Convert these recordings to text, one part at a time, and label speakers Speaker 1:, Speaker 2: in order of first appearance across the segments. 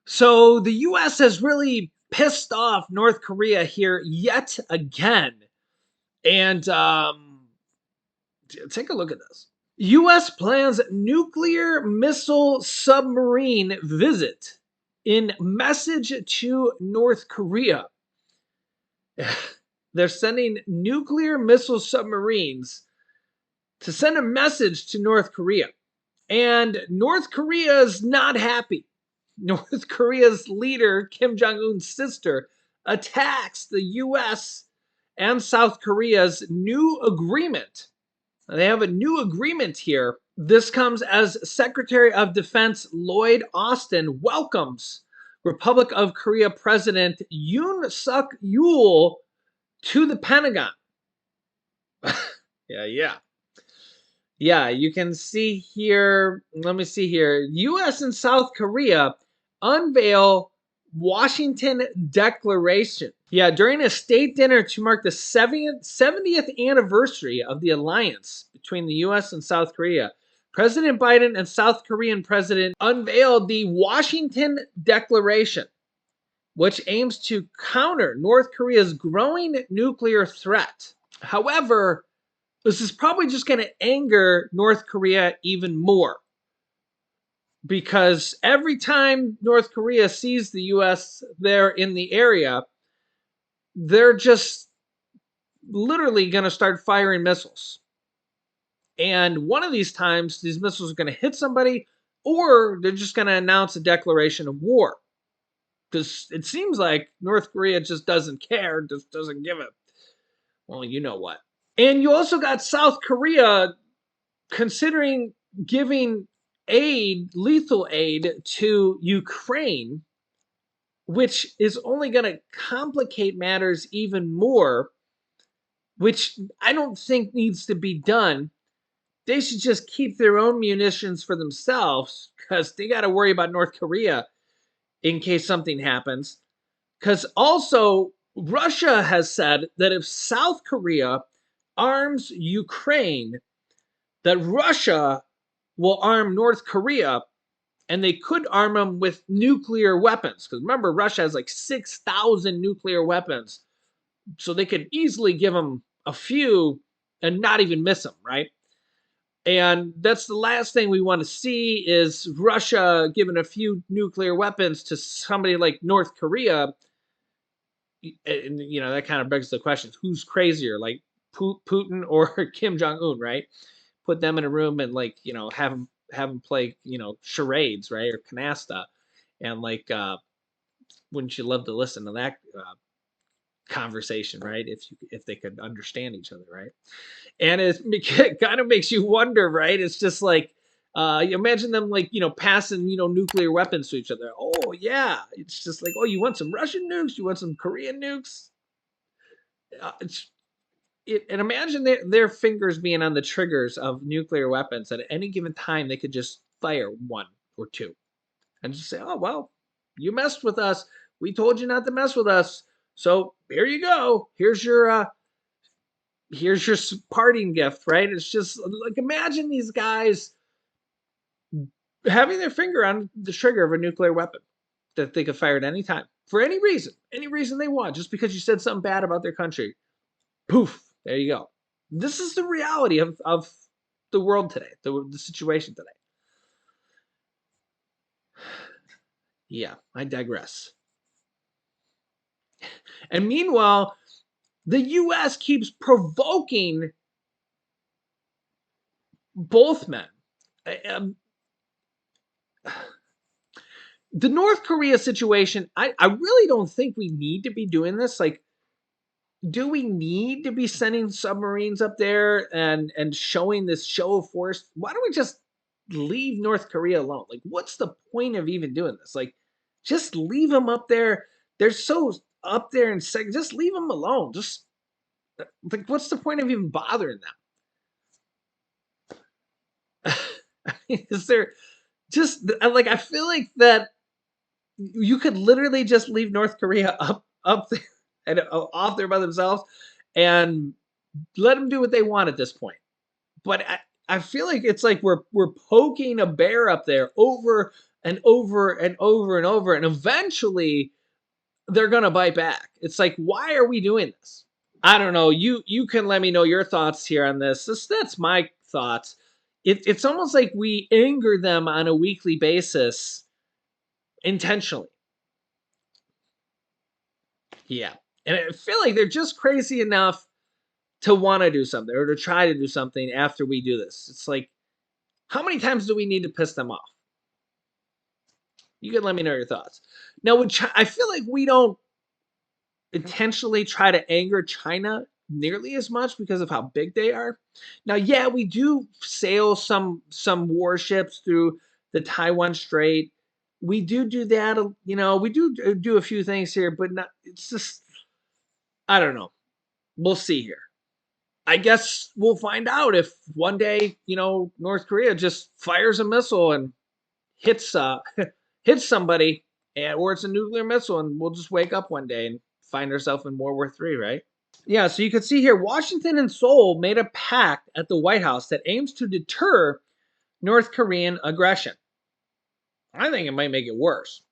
Speaker 1: So the US has really pissed off North Korea here yet again. And take a look at this. US plans nuclear missile submarine visit in message to North Korea. They're sending nuclear missile submarines to send a message to North Korea. And North Korea is not happy. North Korea's leader, Kim Jong un's sister, attacks the US and South Korea's new agreement. They have a new agreement here. This comes as Secretary of Defense Lloyd Austin welcomes Republic of Korea President Yoon Suk Yeol to the Pentagon. Yeah. Yeah, you can see here. Let me see here. US and South Korea unveil Washington Declaration. Yeah, during a state dinner to mark the 70th anniversary of the alliance between the US and South Korea, President Biden and South Korean President unveiled the Washington Declaration, which aims to counter North Korea's growing nuclear threat. However, this is probably just going to anger North Korea even more, because every time North Korea sees the US there in the area, they're just literally going to start firing missiles. And one of these times, these missiles are going to hit somebody, or they're just going to announce a declaration of war. Because it seems like North Korea just doesn't care, just doesn't give it. Well, you know what. And you also got South Korea considering giving aid, lethal aid, to Ukraine, which is only going to complicate matters even more, which I don't think needs to be done. They should just keep their own munitions for themselves, because they got to worry about North Korea in case something happens. Because also, Russia has said that if South Korea arms Ukraine, that Russia will arm North Korea, and they could arm them with nuclear weapons. Because remember, Russia has like 6,000 nuclear weapons. So they could easily give them a few and not even miss them, right? And that's the last thing we want to see, is Russia giving a few nuclear weapons to somebody like North Korea. And, that kind of begs the question, who's crazier, like Putin or Kim Jong un, right? Put them in a room and have them play charades, right, or canasta, and wouldn't you love to listen to that conversation, right? If they could understand each other, right? And it kind of makes you wonder, right? It's just like, you imagine them passing nuclear weapons to each other. Oh yeah, it's just like, oh, you want some Russian nukes? You want some Korean nukes? And imagine their fingers being on the triggers of nuclear weapons. At any given time, they could just fire one or two and just say, oh, well, you messed with us. We told you not to mess with us. So here you go. Here's your parting gift, right? It's just like, imagine these guys having their finger on the trigger of a nuclear weapon that they could fire at any time for any reason they want, just because you said something bad about their country. Poof, there you go. This is the reality of the world today, the situation today. Yeah, I digress. And meanwhile, the US keeps provoking both men. The North Korea situation, I really don't think we need to be doing this. Like, do we need to be sending submarines up there and showing this show of force? Why don't we just leave North Korea alone? Like, what's the point of even doing this? Like, just leave them up there. They're so up there and just leave them alone. Just like, what's the point of even bothering them? Is there just like, I feel like that you could literally just leave North Korea up there and off there by themselves and let them do what they want at this point. But I feel like it's like we're poking a bear up there over and over and over and over, and eventually they're gonna bite back. It's like, why are we doing this? I don't know. You can let me know your thoughts here on this. That's my thoughts. It's almost like we anger them on a weekly basis intentionally. Yeah. And I feel like they're just crazy enough to want to do something or to try to do something after we do this. It's like, how many times do we need to piss them off? You can let me know your thoughts. Now, I feel like we don't intentionally try to anger China nearly as much because of how big they are. Now, yeah, we do sail some warships through the Taiwan Strait. We do that, we do a few things here, but not it's just I don't know. We'll see here. I guess we'll find out if one day, North Korea just fires a missile and hits hits somebody, or it's a nuclear missile, and we'll just wake up one day and find ourselves in World War III, right? Yeah, so you can see here Washington and Seoul made a pact at the White House that aims to deter North Korean aggression. I think it might make it worse,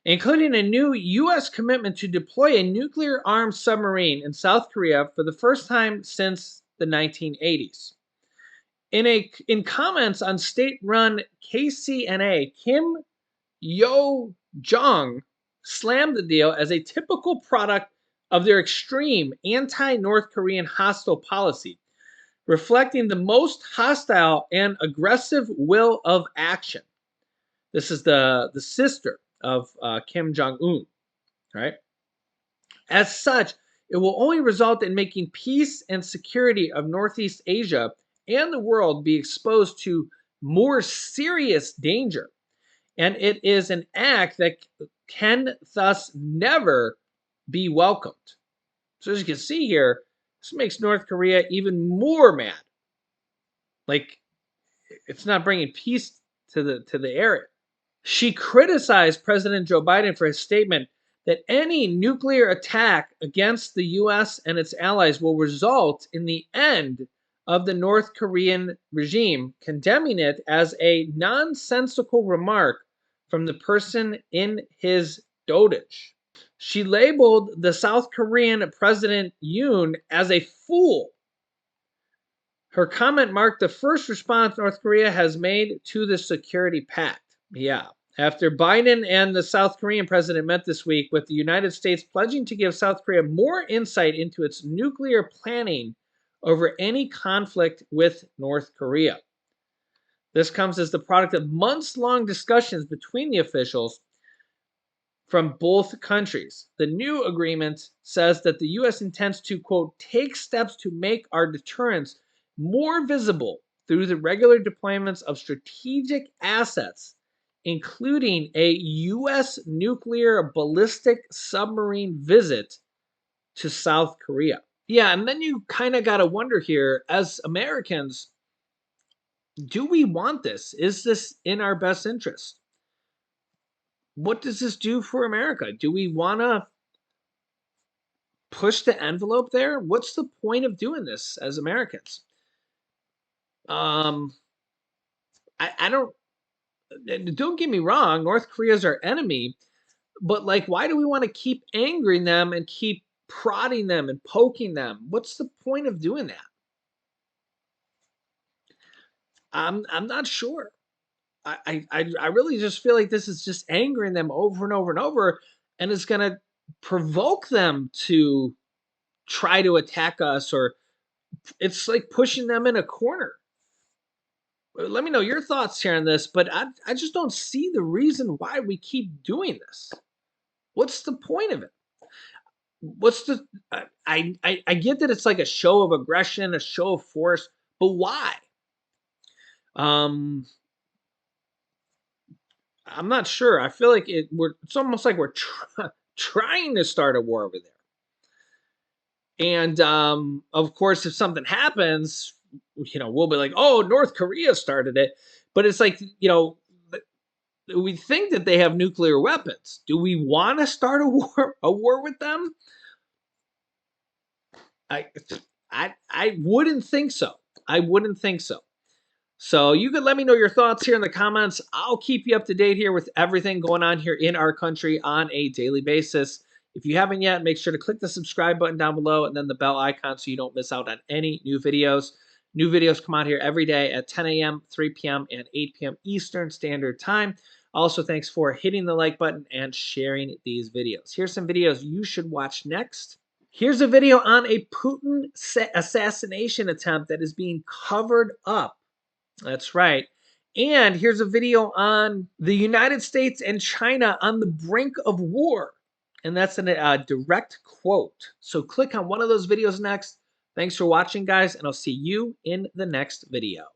Speaker 1: including a new U.S. commitment to deploy a nuclear armed submarine in South Korea for the first time since the 1980s. In comments on state-run KCNA, Kim Yo Jong slammed the deal as a typical product of their extreme anti-North Korean hostile policy, reflecting the most hostile and aggressive will of action. This is the sister of Kim Jong Un, right? As such, it will only result in making peace and security of Northeast Asia and the world be exposed to more serious danger. And it is an act that can thus never be welcomed. So as you can see here, this makes North Korea even more mad. Like it's not bringing peace to the area. She criticized President Joe Biden for his statement that any nuclear attack against the US and its allies will result in the end of the North Korean regime, condemning it as a nonsensical remark from the person in his dotage. She labeled the South Korean President Yoon as a fool. Her comment marked the first response North Korea has made to the security pact. Yeah. After Biden and the South Korean president met this week, with the United States pledging to give South Korea more insight into its nuclear planning over any conflict with North Korea. This comes as the product of months-long discussions between the officials from both countries. The new agreement says that the U.S. intends to, quote, take steps to make our deterrence more visible through the regular deployments of strategic assets, including a U.S. nuclear ballistic submarine visit to South Korea. Yeah, and then you kind of got to wonder here, as Americans, do we want this? Is this in our best interest? What does this do for America? Do we want to push the envelope there? What's the point of doing this as Americans? Um, I don't get me wrong, North Korea's our enemy, but like, why do we want to keep angering them and keep prodding them and poking them? What's the point of doing that? I'm not sure. I really just feel like this is just angering them over and over and over, and it's gonna provoke them to try to attack us, or it's like pushing them in a corner. Let me know your thoughts here on this, but I just don't see the reason why we keep doing this. What's the point of it? What's the I get that it's like a show of aggression, a show of force, but why? Um, I'm not sure. I feel like it's almost like we're trying to start a war over there. And of course, if something happens, we'll be like, "Oh, North Korea started it." But it's like, we think that they have nuclear weapons. Do we want to start a war with them? I I wouldn't think so. I wouldn't think so. So you could let me know your thoughts here in the comments. I'll keep you up to date here with everything going on here in our country on a daily basis. If you haven't yet, make sure to click the subscribe button down below and then the bell icon so you don't miss out on any new videos. New videos come out here every day at 10 a.m., 3 p.m., and 8 p.m. Eastern Standard Time. Also, thanks for hitting the like button and sharing these videos. Here's some videos you should watch next. Here's a video on a Putin assassination attempt that is being covered up. That's right. And here's a video on the United States and China on the brink of war. And that's a direct quote. So click on one of those videos next. Thanks for watching, guys, and I'll see you in the next video.